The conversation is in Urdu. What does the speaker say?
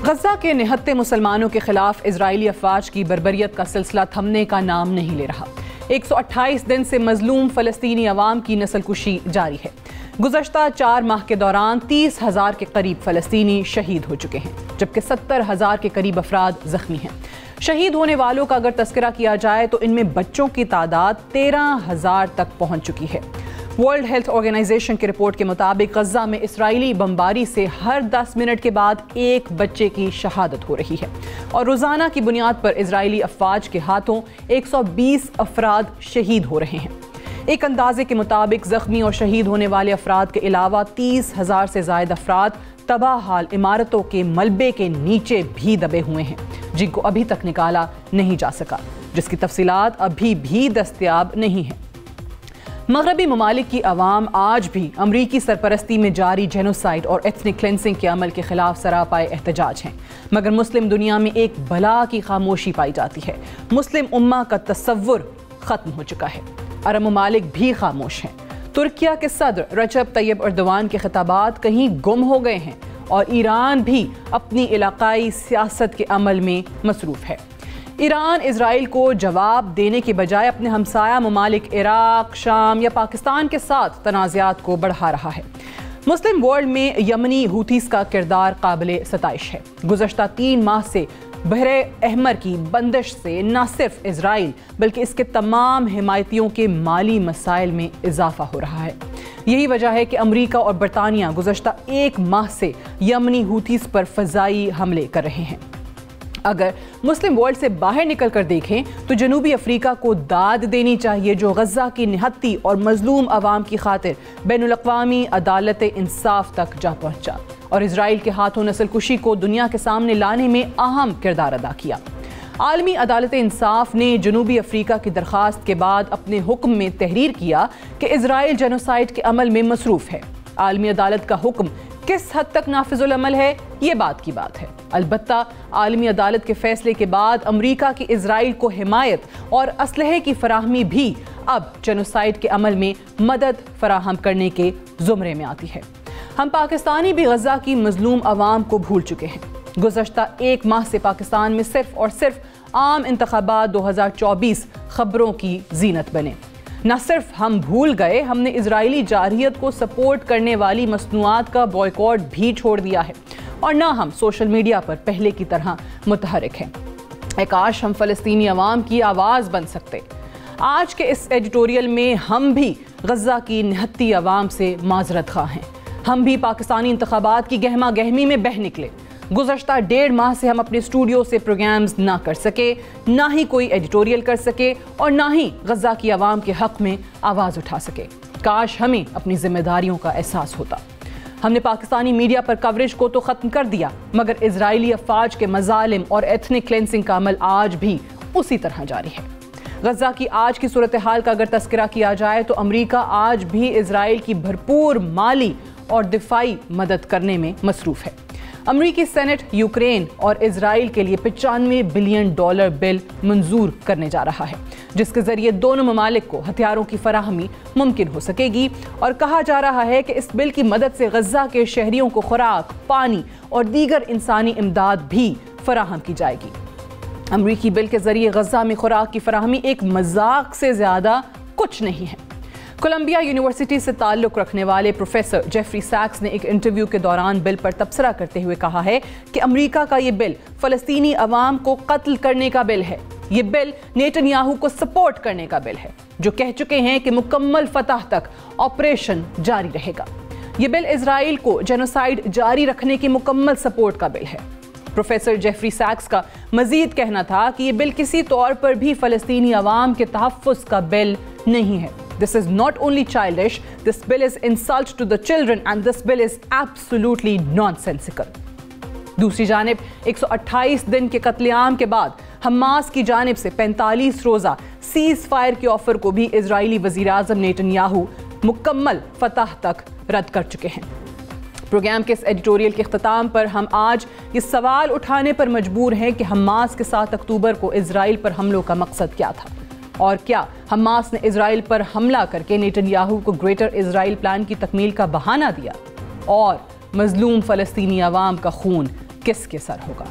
غزہ کے نہتے مسلمانوں کے خلاف اسرائیلی افواج کی بربریت کا سلسلہ تھمنے کا نام نہیں لے رہا۔ 128 دن سے مظلوم فلسطینی عوام کی نسل کشی جاری ہے۔ گزشتہ 4 ماہ کے دوران 30,000 کے قریب فلسطینی شہید ہو چکے ہیں، جبکہ 70,000 کے قریب افراد زخمی ہیں۔ شہید ہونے والوں کا اگر تذکرہ کیا جائے تو ان میں بچوں کی تعداد 13,000 تک پہنچ چکی ہے۔ ورلڈ ہیلتھ آرگنائزیشن کی رپورٹ کے مطابق غزہ میں اسرائیلی بمباری سے ہر 10 منٹ کے بعد ایک بچے کی شہادت ہو رہی ہے، اور روزانہ کی بنیاد پر اسرائیلی افواج کے ہاتھوں 120 افراد شہید ہو رہے ہیں۔ ایک اندازے کے مطابق زخمی اور شہید ہونے والے افراد کے علاوہ 30,000 سے زائد افراد تباہ حال عمارتوں کے ملبے کے نیچے بھی دبے ہوئے ہیں، جن کو ابھی تک نکالا نہیں جا سکا، جس کی تفصیلات ابھی بھی دستیاب نہیں ہیں۔ مغربی ممالک کی عوام آج بھی امریکی سرپرستی میں جاری جینوسائیڈ اور ایتھنک کلینسنگ کے عمل کے خلاف سراپائے احتجاج ہیں، مگر مسلم دنیا میں ایک بلا کی خاموشی پائی جاتی ہے۔ مسلم امہ کا تصور ختم ہو چکا ہے۔ عرب ممالک بھی خاموش ہیں۔ ترکیہ کے صدر رجب طیب ایردوان کے خطابات کہیں گم ہو گئے ہیں، اور ایران بھی اپنی علاقائی سیاست کے عمل میں مصروف ہے۔ ایران اسرائیل کو جواب دینے کے بجائے اپنے ہمسایہ ممالک عراق، شام یا پاکستان کے ساتھ تنازعات کو بڑھا رہا ہے۔ مسلم ورلڈ میں یمنی ہوتھیز کا کردار قابل ستائش ہے۔ گزشتہ 3 ماہ سے بحر احمر کی بندش سے نہ صرف اسرائیل بلکہ اس کے تمام حمایتیوں کے مالی مسائل میں اضافہ ہو رہا ہے۔ یہی وجہ ہے کہ امریکہ اور برطانیہ گزشتہ 1 ماہ سے یمنی ہوتھیز پر فضائی حملے کر رہے ہیں۔ اگر مسلم ورلڈ سے باہر نکل کر دیکھیں تو جنوبی افریقہ کو داد دینی چاہیے، جو غزہ کی نہتی اور مظلوم عوام کی خاطر بین الاقوامی عدالت انصاف تک جا پہنچا اور اسرائیل کے ہاتھوں نسل کشی کو دنیا کے سامنے لانے میں اہم کردار ادا کیا۔ عالمی عدالت انصاف نے جنوبی افریقہ کی درخواست کے بعد اپنے حکم میں تحریر کیا کہ اسرائیل جینوسائیڈ کے عمل میں مصروف ہے۔ عالمی عدالت کا حکم کس حد تک نافذ العمل ہے، یہ بات کی بات ہے۔ البتہ عالمی عدالت کے فیصلے کے بعد امریکہ کی اسرائیل کو حمایت اور اسلحے کی فراہمی بھی اب جینوسائیڈ کے عمل میں مدد فراہم کرنے کے زمرے میں آتی ہے۔ ہم پاکستانی بھی غزہ کی مظلوم عوام کو بھول چکے ہیں۔ گزشتہ 1 ماہ سے پاکستان میں صرف اور صرف عام انتخابات 2024 خبروں کی زینت بنے۔ نہ صرف ہم بھول گئے، ہم نے اسرائیلی جارحیت کو سپورٹ کرنے والی مصنوعات کا بائیکاٹ بھی چھوڑ دیا ہے، اور نہ ہم سوشل میڈیا پر پہلے کی طرح متحرک ہیں۔ اے کاش ہم فلسطینی عوام کی آواز بن سکتے۔ آج کے اس ایڈیٹوریل میں ہم بھی غزہ کی نہتی عوام سے معذرت خواہ ہیں۔ ہم بھی پاکستانی انتخابات کی گہما گہمی میں بہہ نکلے۔ گزشتہ 1.5 ماہ سے ہم اپنے اسٹوڈیو سے پروگرامز نہ کر سکے، نہ ہی کوئی ایڈیٹوریل کر سکے، اور نہ ہی غزہ کی عوام کے حق میں آواز اٹھا سکے۔ کاش ہمیں اپنی ذمہ داریوں کا احساس ہوتا۔ ہم نے پاکستانی میڈیا پر کوریج کو تو ختم کر دیا، مگر اسرائیلی افواج کے مظالم اور ایتھنک کلینسنگ کا عمل آج بھی اسی طرح جاری ہے۔ غزہ کی آج کی صورتحال کا اگر تذکرہ کیا جائے تو امریکہ آج بھی اسرائیل کی بھرپور مالی اور دفاعی مدد کرنے میں مصروف ہے۔ امریکی سینٹ یوکرین اور اسرائیل کے لیے $95 بلین بل منظور کرنے جا رہا ہے، جس کے ذریعے دونوں ممالک کو ہتھیاروں کی فراہمی ممکن ہو سکے گی، اور کہا جا رہا ہے کہ اس بل کی مدد سے غزہ کے شہریوں کو خوراک، پانی اور دیگر انسانی امداد بھی فراہم کی جائے گی۔ امریکی بل کے ذریعے غزہ میں خوراک کی فراہمی ایک مذاق سے زیادہ کچھ نہیں ہے۔ کولمبیا یونیورسٹی سے تعلق رکھنے والے پروفیسر جیفری سیکس نے ایک انٹرویو کے دوران بل پر تبصرہ کرتے ہوئے کہا ہے کہ امریکہ کا یہ بل فلسطینی عوام کو قتل کرنے کا بل ہے۔ یہ بل نیتن یاہو کو سپورٹ کرنے کا بل ہے، جو کہہ چکے ہیں کہ مکمل فتح تک آپریشن جاری رہے گا۔ یہ بل اسرائیل کو جینوسائیڈ جاری رکھنے کی مکمل سپورٹ کا بل ہے۔ پروفیسر جیفری سیکس کا مزید کہنا تھا کہ یہ بل کسی طور پر بھی فلسطینی عوام کے تحفظ کا بل نہیں ہے۔ This is not only childish, this bill is insult to the children and this bill is absolutely nonsensical. دوسری جانب 128 دن کے قتل عام کے بعد حماس کی جانب سے 45 روزہ سیز فائر کے آفر کو بھی اسرائیلی وزیر اعظم نیتن یاہو مکمل فتح تک رد کر چکے ہیں۔ پروگرام کے اس ایڈیٹوریل کے اختتام پر ہم آج یہ سوال اٹھانے پر مجبور ہیں کہ حماس کے 7 اکتوبر کو اسرائیل پر حملوں کا مقصد کیا تھا، اور کیا حماس نے اسرائیل پر حملہ کر کے نیتن یاہو کو گریٹر اسرائیل پلان کی تکمیل کا بہانہ دیا، اور مظلوم فلسطینی عوام کا خون کس کے سر ہوگا؟